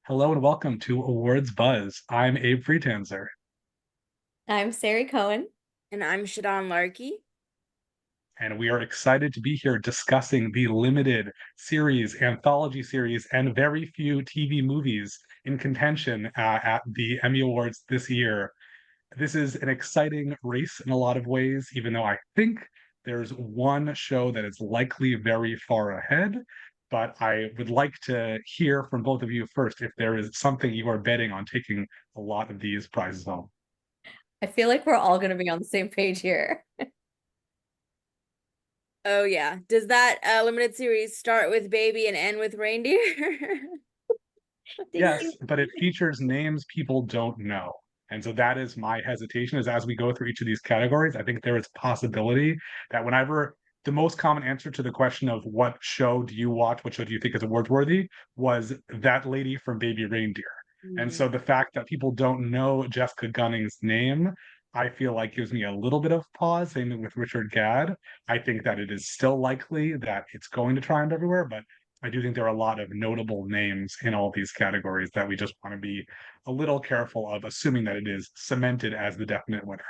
Hello and welcome to Awards Buzz. I'm Abe Friedtanzer, I'm Sari Cohen. And I'm Shadan Larki. and we are excited to be here discussing the limited series, anthology series, and very few TV movies in contention at the Emmy Awards this year. This is an exciting race in a lot of ways, even though I think there's one show that is likely very far ahead. But I would like to hear from both of you first if there is something you are betting on taking a lot of these prizes home. I feel like we're all going to be on the same page here. Oh yeah. Does that limited series start with baby and end with reindeer? Ding, ding, Yes, but it features names people don't know. And so that is my hesitation is as we go through each of these categories, I think there is possibility that whenever the most common answer to the question of what show do you watch, what show do you think is award worthy, was that lady from Baby Reindeer. And Mhm. so the fact that people don't know Jessica Gunning's name, I feel like gives me a little bit of pause. Same with Richard Gadd. I think that it is still likely that it's going to triumph everywhere, but I do think there are a lot of notable names in all these categories that we just want to be a little careful of assuming that it is cemented as the definite winner.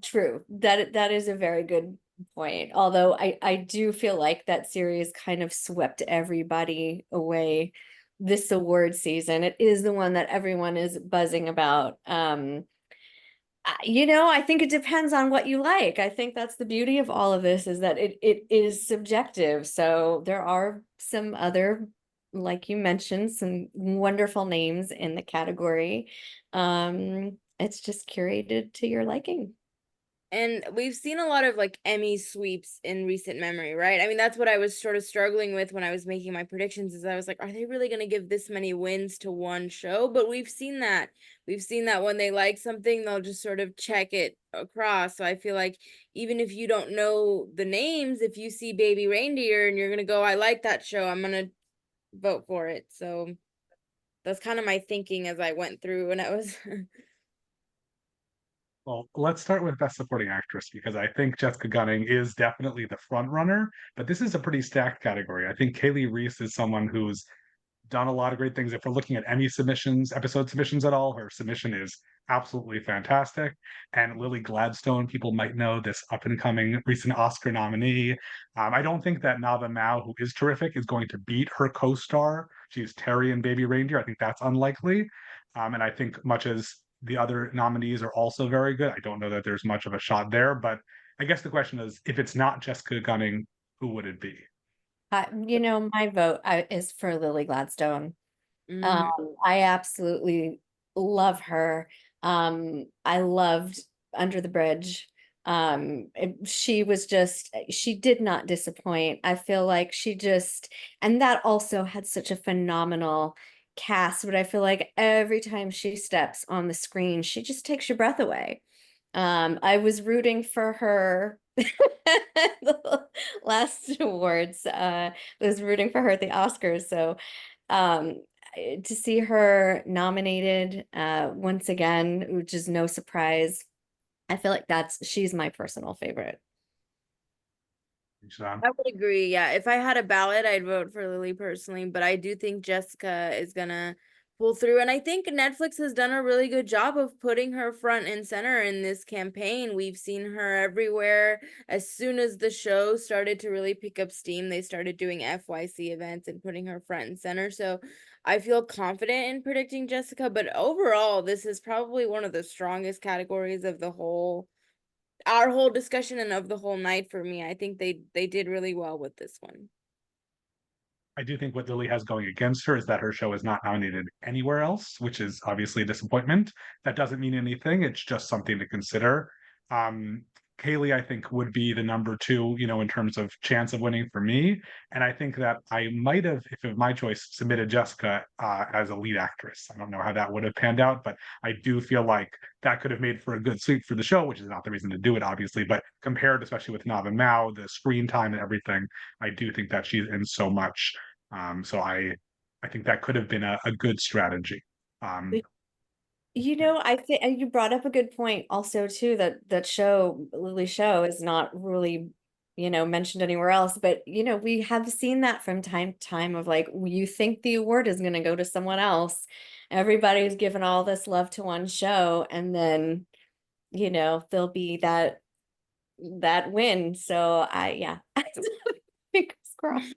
True. That is a very good point. Although I do feel like that series kind of swept everybody away this award season. It is the one that everyone is buzzing about. I think it depends on what you like. I think that's the beauty of all of this is that it is subjective. So there are some other, like you mentioned, some wonderful names in the category. It's just curated to your liking. And we've seen a lot of like Emmy sweeps in recent memory, right? I mean, that's what I was sort of struggling with when I was making my predictions is I was like, are they really going to give this many wins to one show? But we've seen that. We've seen that when they like something, they'll just sort of check it across. So I feel like even if you don't know the names, if you see Baby Reindeer and you're going to go, I like that show, I'm going to vote for it. So that's kind of my thinking as I went through and I was Well, let's start with Best Supporting Actress because I think Jessica Gunning is definitely the front runner, but this is a pretty stacked category. I think Kaylee Reese is someone who's done a lot of great things. If we're looking at Emmy submissions, episode submissions at all, her submission is absolutely fantastic. And Lily Gladstone, people might know this up and coming recent Oscar nominee. I don't think that Nava Mao, who is terrific, is going to beat her co star. She's Terry in Baby Reindeer. I think that's unlikely. And I think, much as the other nominees are also very good, I don't know that there's much of a shot there. But I guess the question is if it's not Jessica Gunning, who would it be? My vote is for Lily Gladstone. Mhm. I absolutely love her. I loved Under the Bridge. She did not disappoint. I feel like and that also had such a phenomenal cast, but I feel like every time she steps on the screen, she just takes your breath away. I was rooting for her the last awards. I was rooting for her at the Oscars. So um, to see her nominated once again, which is no surprise, I feel like she's my personal favorite. I would agree. Yeah. If I had a ballot, I'd vote for Lily personally, but I do think Jessica is gonna pull through. And I think Netflix has done a really good job of putting her front and center in this campaign. We've seen her everywhere. As soon as the show started to really pick up steam, they started doing FYC events and putting her front and center. So I feel confident in predicting Jessica, but overall, this is probably one of the strongest categories of the whole our whole discussion and of the whole night for me. I think they did really well with this one. I do think what Lily has going against her is that her show is not nominated anywhere else, which is obviously a disappointment. That doesn't mean anything. It's just something to consider. Um, Kaylee, I think, would be the number two, in terms of chance of winning for me. And I think that I might have, if it was my choice, submitted Jessica as a lead actress. I don't know how that would have panned out, but I do feel like that could have made for a good sweep for the show, which is not the reason to do it, obviously. But compared, especially with Nava Mao, the screen time and everything, I do think that she's in so much so I think that could have been a good strategy. Um, I think you brought up a good point also too that Lily show is not really mentioned anywhere else, but we have seen that from time to time of like, you think the award is going to go to someone else. Everybody's given all this love to one show, and then, there'll be that win. So yeah, fingers crossed.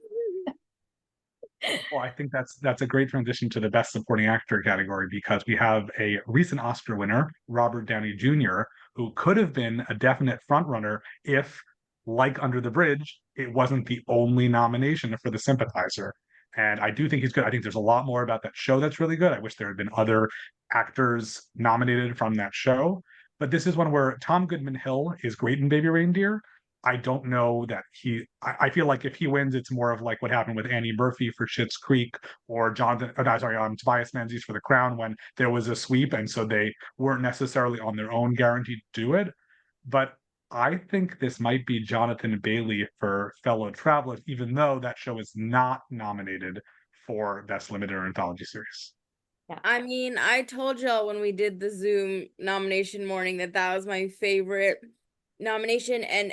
Well, I think that's a great transition to the Best Supporting Actor category, because we have a recent Oscar winner, Robert Downey Jr., who could have been a definite frontrunner if, like Under the Bridge, it wasn't the only nomination for The Sympathizer. And I do think he's good. I think there's a lot more about that show that's really good. I wish there had been other actors nominated from that show. But this is one where Tom Goodman Hill is great in Baby Reindeer. I don't know that I feel like if he wins, it's more of like what happened with Annie Murphy for Schitt's Creek, or Tobias Menzies for The Crown, when there was a sweep, and so they weren't necessarily on their own guaranteed to do it. But I think this might be Jonathan Bailey for Fellow Travelers, even though that show is not nominated for Best Limited or Anthology Series. I mean, I told y'all when we did the Zoom nomination morning that was my favorite nomination, and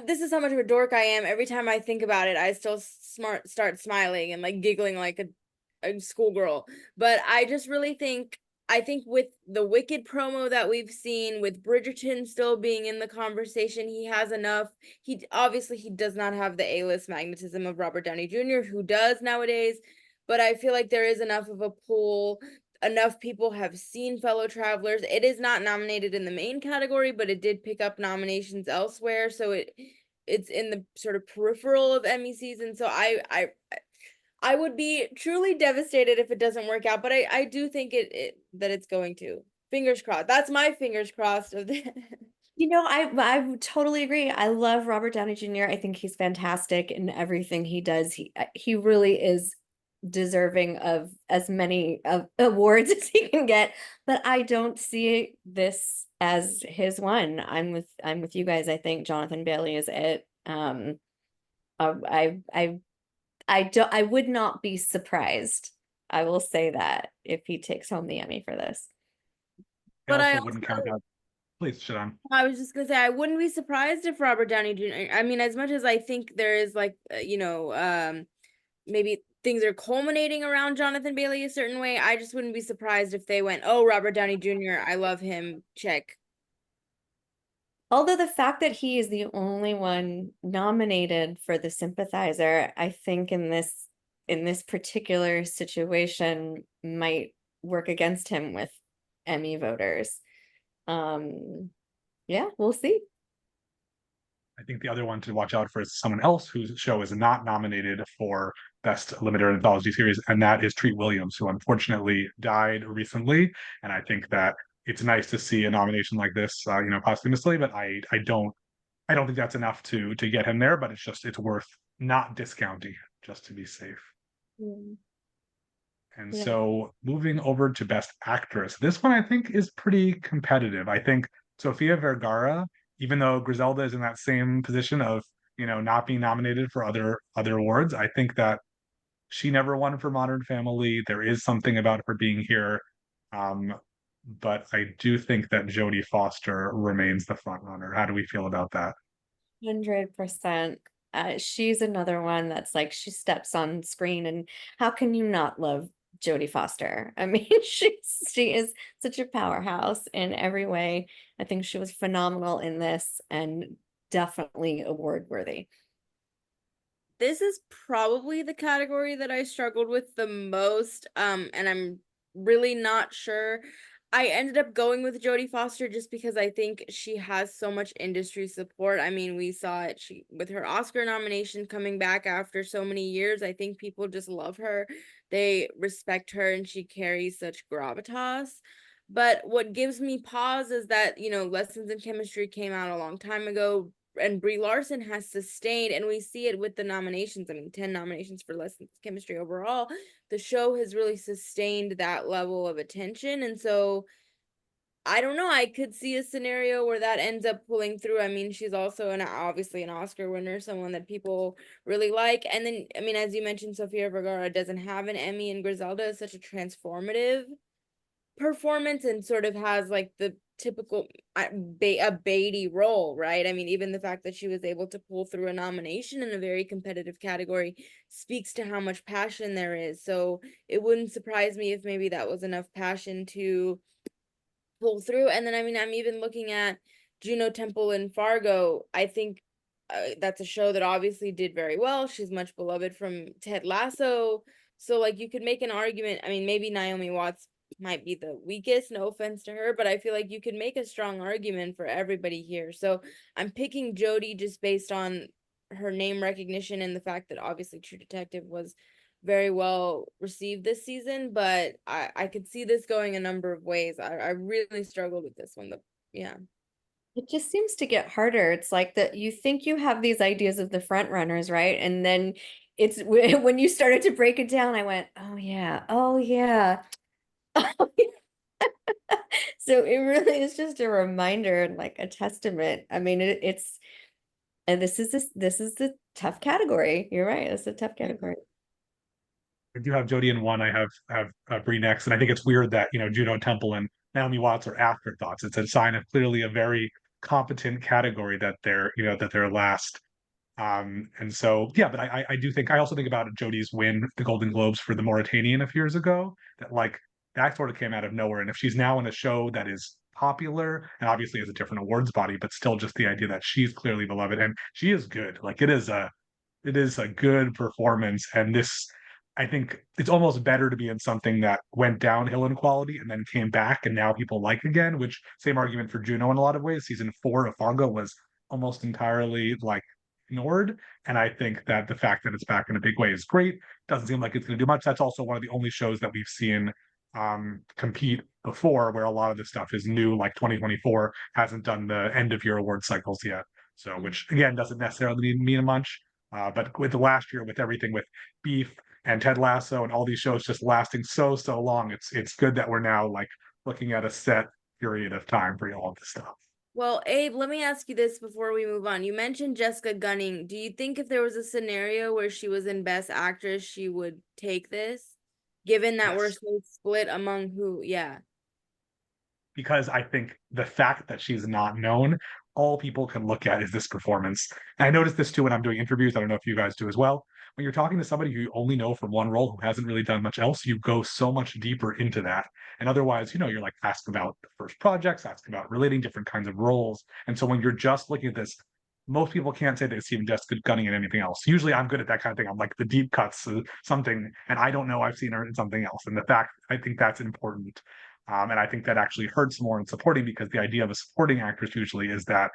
this is how much of a dork I am. Every time I think about it, I still start smiling and like giggling like a schoolgirl. But I just really think, with the Wicked promo that we've seen, with Bridgerton still being in the conversation, he has enough. He does not have the A-list magnetism of Robert Downey Jr., who does nowadays, but I feel like there is enough of a pool. Enough people have seen Fellow Travelers. It is not nominated in the main category, but it did pick up nominations elsewhere, so it's in the sort of peripheral of Emmy season. So I would be truly devastated if it doesn't work out, but I do think that it's going to. Fingers crossed. That's my fingers crossed of the I totally agree. I love Robert Downey Jr. I think he's fantastic in everything he does. He really is deserving of as many awards as he can get, but I don't see this as his one. I'm with you guys. I think Jonathan Bailey is it. I would not be surprised. I will say that, if he takes home the Emmy for this. I But also wouldn't count out. Please, Shadan. I was just gonna say, I wouldn't be surprised if Robert Downey Jr. I mean, as much as I think there is like, maybe things are culminating around Jonathan Bailey a certain way, I just wouldn't be surprised if they went, oh, Robert Downey Jr., I love him, check. Although the fact that he is the only one nominated for The Sympathizer, I think in this particular situation might work against him with Emmy voters. Yeah, we'll see. I think the other one to watch out for is someone else whose show is not nominated for Best Limited Anthology Series, and that is Treat Williams, who unfortunately died recently. And I think that it's nice to see a nomination like this, posthumously. But I don't think that's enough to get him there. But it's worth not discounting it just to be safe. Mm. And Yeah. so moving over to Best Actress, this one I think is pretty competitive. I think Sofia Vergara, even though Griselda is in that same position of, not being nominated for other awards, I think that she never won for Modern Family. There is something about her being here. But I do think that Jodie Foster remains the front runner. How do we feel about that? 100%. She's another one that's like, she steps on screen, and how can you not love Jodie Foster? I mean, she is such a powerhouse in every way. I think she was phenomenal in this, and definitely award worthy. This is probably the category that I struggled with the most, and I'm really not sure. I ended up going with Jodie Foster just because I think she has so much industry support. I mean, we saw it with her Oscar nomination coming back after so many years. I think people just love her. They respect her, and she carries such gravitas. But what gives me pause is that, Lessons in Chemistry came out a long time ago, and Brie Larson has sustained, and we see it with the nominations. I mean, 10 nominations for Lessons in Chemistry overall. The show has really sustained that level of attention, and so I don't know. I could see a scenario where that ends up pulling through. I mean, she's also obviously an Oscar winner, someone that people really like. And then, I mean, as you mentioned, Sofia Vergara doesn't have an Emmy, and Griselda is such a transformative performance and sort of has like the typical a Beatty role, right? I mean, even the fact that she was able to pull through a nomination in a very competitive category speaks to how much passion there is. So it wouldn't surprise me if maybe that was enough passion to pull through. And then, I mean, I'm even looking at Juno Temple in Fargo. I think that's a show that obviously did very well. She's much beloved from Ted Lasso. So, like, you could make an argument. I mean, maybe Naomi Watts might be the weakest, no offense to her, but I feel like you could make a strong argument for everybody here. So, I'm picking Jodie just based on her name recognition and the fact that obviously True Detective was very well received this season, but I could see this going a number of ways. I really struggled with this one. Yeah. It just seems to get harder. It's like that you think you have these ideas of the front runners, right? And then it's when you started to break it down, I went, oh yeah, oh yeah. Oh, yeah. So it really is just a reminder and like a testament. I mean, it's and this is the tough category. You're right. It's a tough category. I do have Jodie in one. I have Brie next, and I think it's weird that Juno Temple and Naomi Watts are afterthoughts. It's a sign of clearly a very competent category that they're last. And so yeah, but I do think I also think about Jodie's win the Golden Globes for The Mauritanian a few years ago. That like that sort of came out of nowhere. And if she's now in a show that is popular and obviously has a different awards body, but still just the idea that she's clearly beloved and she is good. Like it is a good performance. And this, I think it's almost better to be in something that went downhill in quality and then came back and now people like again, which same argument for Juno in a lot of ways. Season 4 of Fargo was almost entirely like ignored. And I think that the fact that it's back in a big way is great. Doesn't seem like it's going to do much. That's also one of the only shows that we've seen compete before where a lot of the stuff is new, like 2024 hasn't done the end of year award cycles yet. So, which again doesn't necessarily mean much. But with the last year, with everything with Beef and Ted Lasso and all these shows just lasting so long, it's good that we're now like looking at a set period of time for all of this stuff. Well, Abe, let me ask you this before we move on. You mentioned Jessica Gunning. Do you think if there was a scenario where she was in Best Actress, she would take this? Given that we're Yes. so split among who, yeah. Because I think the fact that she's not known, all people can look at is this performance. And I noticed this too when I'm doing interviews. I don't know if you guys do as well. When you're talking to somebody who you only know from one role who hasn't really done much else, you go so much deeper into that. And otherwise, you're like asking about the first projects, asking about relating different kinds of roles. And so when you're just looking at this, most people can't say they've seen Jessica Gunning in anything else. Usually I'm good at that kind of thing. I'm like the deep cuts, something, and I don't know I've seen her in something else. And the fact, I think that's important. And I think that actually hurts more in supporting because the idea of a supporting actress usually is that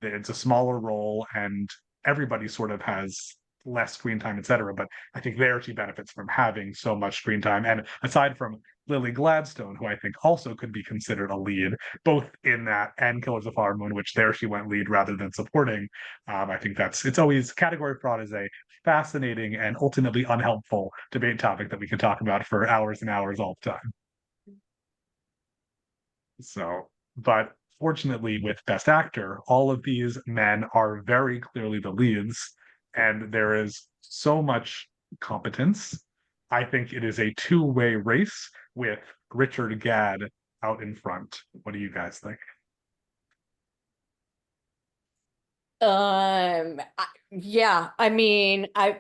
it's a smaller role and everybody sort of has less screen time, etc. But I think there she benefits from having so much screen time. And aside from Lily Gladstone, who I think also could be considered a lead, both in that and Killers of Flower Moon, which there she went lead rather than supporting. I think it's always category fraud is a fascinating and ultimately unhelpful debate topic that we can talk about for hours and hours all the time. So, but fortunately, with Best Actor, all of these men are very clearly the leads, and there is so much competence. I think it is a two-way race with Richard Gadd out in front. What do you guys think? Yeah, I mean, I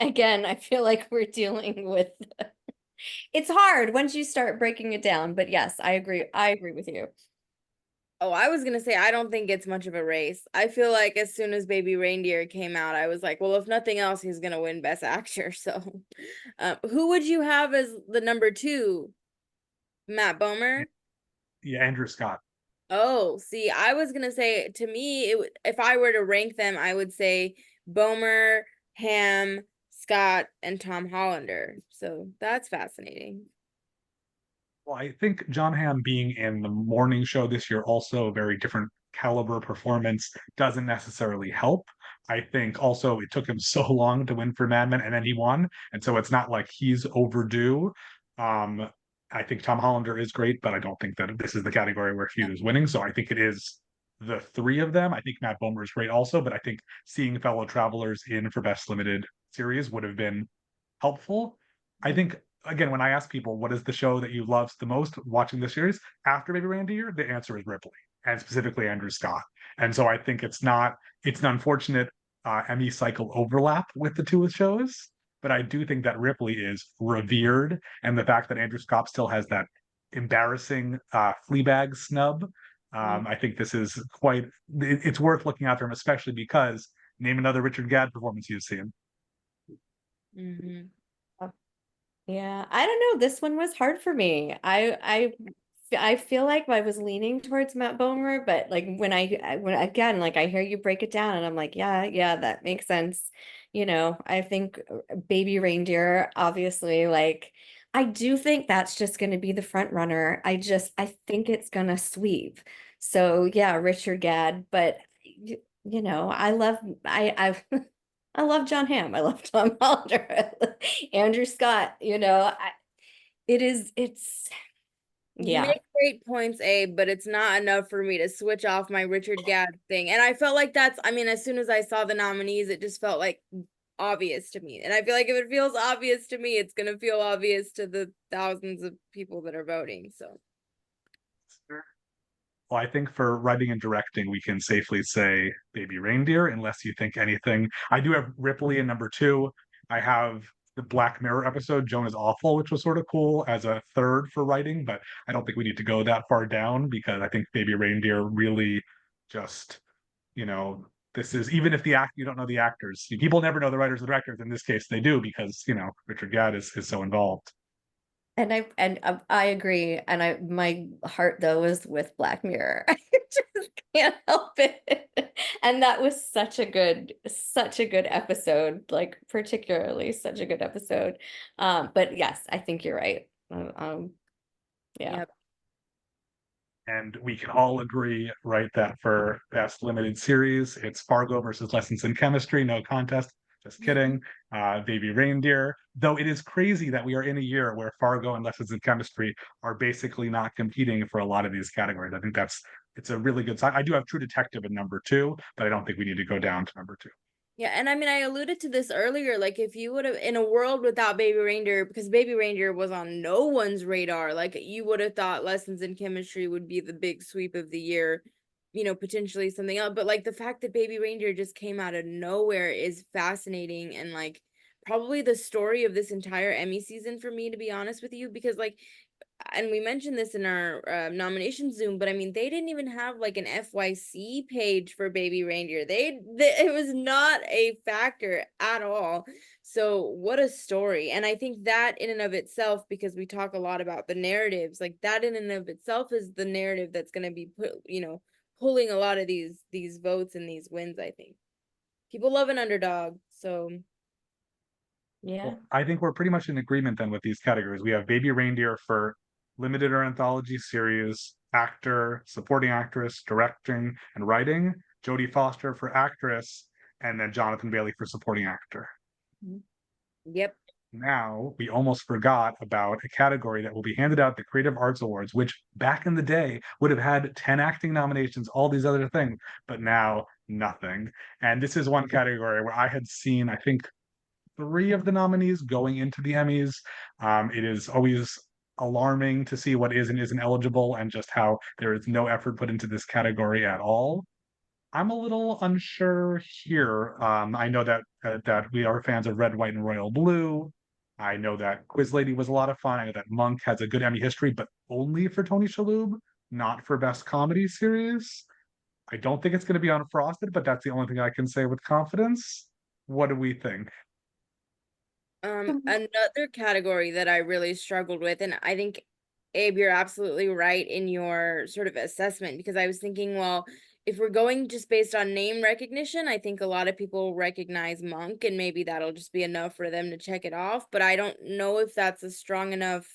again, I feel like we're dealing with it's hard once you start breaking it down, but yes, I agree. I agree with you. Oh, I was gonna say I don't think it's much of a race. I feel like as soon as Baby Reindeer came out, I was like, well, if nothing else, he's gonna win Best Actor. So, who would you have as the number two? Matt Bomer? Yeah, Andrew Scott. Oh, see, I was gonna say to me, if I were to rank them, I would say Bomer, Ham, Scott, and Tom Hollander. So that's fascinating. Well, I think John Hamm being in the morning show this year, also a very different caliber performance, doesn't necessarily help. I think also it took him so long to win for Mad Men, and then he won, and so it's not like he's overdue. Um, I think Tom Hollander is great, but I don't think that this is the category where he is winning. So I think it is the three of them. I think Matt Bomer is great also, but I think seeing fellow travelers in for Best Limited Series would have been helpful. I think again, when I ask people what is the show that you loved the most watching the series after Baby Reindeer, the answer is Ripley, and specifically Andrew Scott. And so I think it's an unfortunate Emmy cycle overlap with the two shows, but I do think that Ripley is revered, and the fact that Andrew Scott still has that embarrassing Fleabag snub. I think this is it's worth looking after him, especially because name another Richard Gadd performance you've seen. Mm-hmm. Yeah, I don't know. This one was hard for me. I feel like I was leaning towards Matt Bomer, but like when again, like I hear you break it down and I'm like, yeah, that makes sense. I think Baby Reindeer, obviously, like I do think that's just going to be the front runner. I think it's going to sweep. So yeah, Richard Gadd, but I love I love John Hamm. I love Tom Hollander. Andrew Scott, it's You yeah. make great points, Abe, but it's not enough for me to switch off my Richard Gadd thing. And I felt like I mean, as soon as I saw the nominees, it just felt like obvious to me. And I feel like if it feels obvious to me, it's gonna feel obvious to the thousands of people that are voting. So Well, I think for writing and directing, we can safely say Baby Reindeer, unless you think anything. I do have Ripley in number two. I have the Black Mirror episode, Joan is Awful, which was sort of cool as a third for writing, but I don't think we need to go that far down because I think Baby Reindeer really just, you know, this is even if you don't know the actors, people never know the writers and directors. In this case, they do because Richard Gadd is so involved. And I agree. And my heart though is with Black Mirror. I just can't help it. And that was such a good episode, like particularly such a good episode. But yes, I think you're right. Yeah. yep. And we can all agree, right, that for best limited series, it's Fargo versus Lessons in Chemistry, no contest. Just kidding. Baby Reindeer. Though it is crazy that we are in a year where Fargo and Lessons in Chemistry are basically not competing for a lot of these categories. I think it's a really good sign. I do have True Detective in number two, but I don't think we need to go down to number two. Yeah, and I mean, I alluded to this earlier. Like, if you would have, in a world without Baby Reindeer, because Baby Reindeer was on no one's radar, like, you would have thought Lessons in Chemistry would be the big sweep of the year, potentially something else. But, like, the fact that Baby Reindeer just came out of nowhere is fascinating and, like, probably the story of this entire Emmy season for me, to be honest with you, because, like, and we mentioned this in our nomination Zoom, but I mean, they didn't even have like an FYC page for Baby Reindeer. It was not a factor at all. So what a story. And I think that in and of itself, because we talk a lot about the narratives, like that in and of itself is the narrative that's going to be pulling a lot of these votes and these wins, I think. People love an underdog, so Yeah. Well, I think we're pretty much in agreement then with these categories. We have Baby Reindeer for limited or anthology series, actor, supporting actress, directing, and writing, Jodie Foster for actress, and then Jonathan Bailey for supporting actor. yep. Now, we almost forgot about a category that will be handed out at the Creative Arts Awards, which back in the day would have had 10 acting nominations, all these other things, but now nothing. And this is one category where I had seen, I think, three of the nominees going into the Emmys. It is always alarming to see what is and isn't eligible and just how there is no effort put into this category at all. I'm a little unsure here. I know that we are fans of Red, White, and Royal Blue. I know that Quiz Lady was a lot of fun. I know that Monk has a good Emmy history, but only for Tony Shalhoub, not for Best Comedy Series. I don't think it's going to be on Frosted, but that's the only thing I can say with confidence. What do we think? Another category that I really struggled with, and I think, Abe, you're absolutely right in your sort of assessment, because I was thinking, well, if we're going just based on name recognition, I think a lot of people recognize Monk, and maybe that'll just be enough for them to check it off. But I don't know if that's a strong enough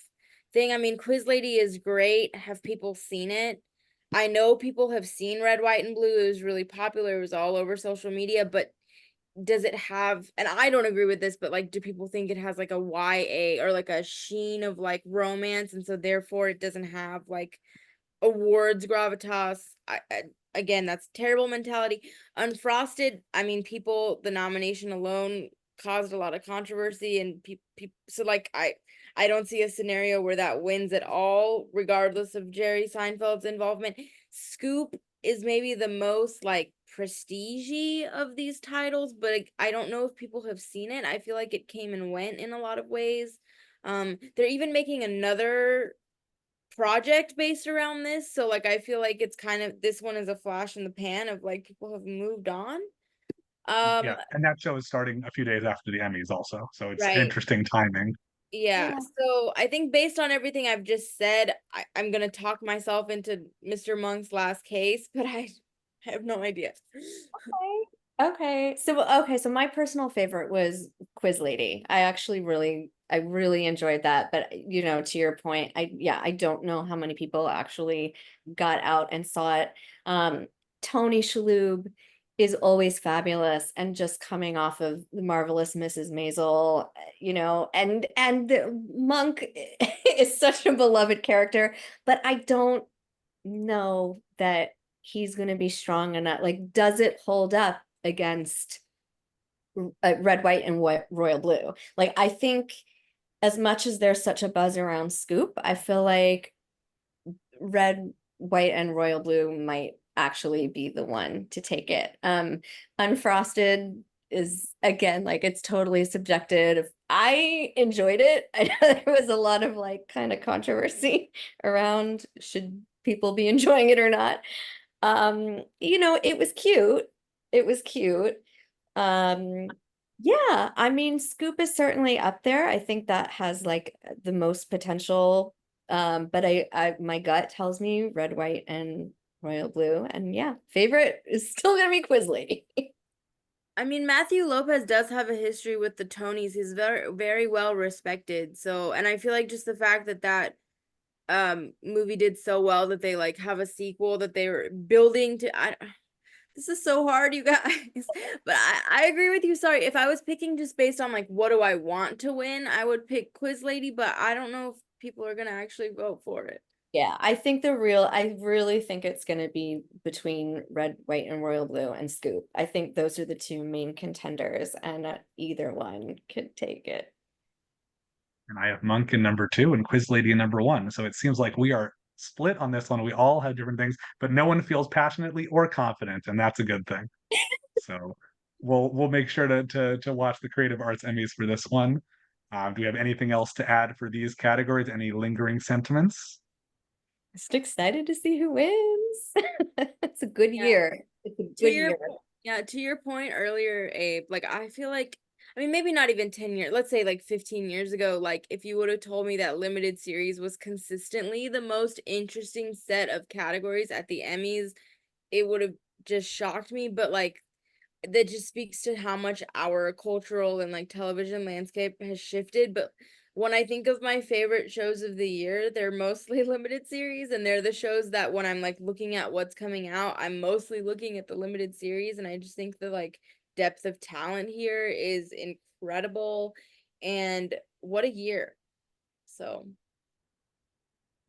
thing. I mean, Quiz Lady is great. Have people seen it? I know people have seen Red, White, and Blue. It was really popular. It was all over social media, but does it have, and I don't agree with this, but like, do people think it has like a YA or like a sheen of like romance, and so therefore it doesn't have like awards gravitas? Again, that's terrible mentality. Unfrosted, I mean, the nomination alone caused a lot of controversy, and people, so like, I don't see a scenario where that wins at all, regardless of Jerry Seinfeld's involvement. Scoop is maybe the most like prestige of these titles, but I don't know if people have seen it. I feel like it came and went in a lot of ways. They're even making another project based around this, so like I feel like it's kind of, this one is a flash in the pan of like people have moved on. Yeah, and that show is starting a few days after the Emmys also, so it's Right. interesting timing. Yeah, Yeah. so I think based on everything I've just said, I'm gonna talk myself into Mr. Monk's last case, but I have no idea. Okay. So my personal favorite was Quiz Lady. I really enjoyed that. But to your point, I don't know how many people actually got out and saw it. Tony Shalhoub is always fabulous, and just coming off of the marvelous Mrs. Maisel, and Monk is such a beloved character, but I don't know that he's going to be strong enough. Like, does it hold up against Red, White, and Royal Blue? Like, I think as much as there's such a buzz around Scoop, I feel like Red, White, and Royal Blue might actually be the one to take it. Unfrosted is, again, like, it's totally subjective. I enjoyed it. I know there was a lot of like kind of controversy around should people be enjoying it or not. It was cute. It was cute. Um, yeah, I mean, Scoop is certainly up there. I think that has like the most potential. But my gut tells me Red, White, and Royal Blue. And yeah, favorite is still gonna be Quiz Lady. I mean, Matthew Lopez does have a history with the Tonys. He's very, very well respected. So, and I feel like just the fact that movie did so well that they like have a sequel that they were building to. This is so hard, you guys. But I agree with you. Sorry, if I was picking just based on like what do I want to win, I would pick Quiz Lady, but I don't know if people are gonna actually vote for it. Yeah, I really think it's gonna be between Red, White, and Royal Blue and Scoop. I think those are the two main contenders, and either one could take it. And I have Monk in number 2 and Quiz Lady in number 1. So it seems like we are split on this one. We all have different things, but no one feels passionately or confident, and that's a good thing. So we'll make sure to watch the Creative Arts Emmys for this one. Do we have anything else to add for these categories? Any lingering sentiments? Just excited to see who wins. It's a good Yeah. year. It's a To good your year. yeah, to your point earlier, Abe, like I feel like, I mean, maybe not even 10 years, let's say like 15 years ago, like if you would have told me that limited series was consistently the most interesting set of categories at the Emmys, it would have just shocked me. But like that just speaks to how much our cultural and like television landscape has shifted. But when I think of my favorite shows of the year, they're mostly limited series, and they're the shows that when I'm like looking at what's coming out, I'm mostly looking at the limited series, and I just think the like depth of talent here is incredible, and what a year. So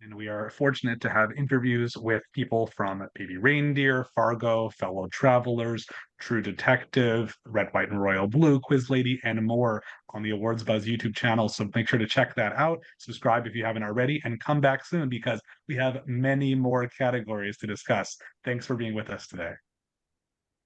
And we are fortunate to have interviews with people from Baby Reindeer, Fargo, Fellow Travelers, True Detective, Red, White, and Royal Blue, Quiz Lady, and more on the Awards Buzz YouTube channel. So make sure to check that out. Subscribe if you haven't already, and come back soon because we have many more categories to discuss. Thanks for being with us today.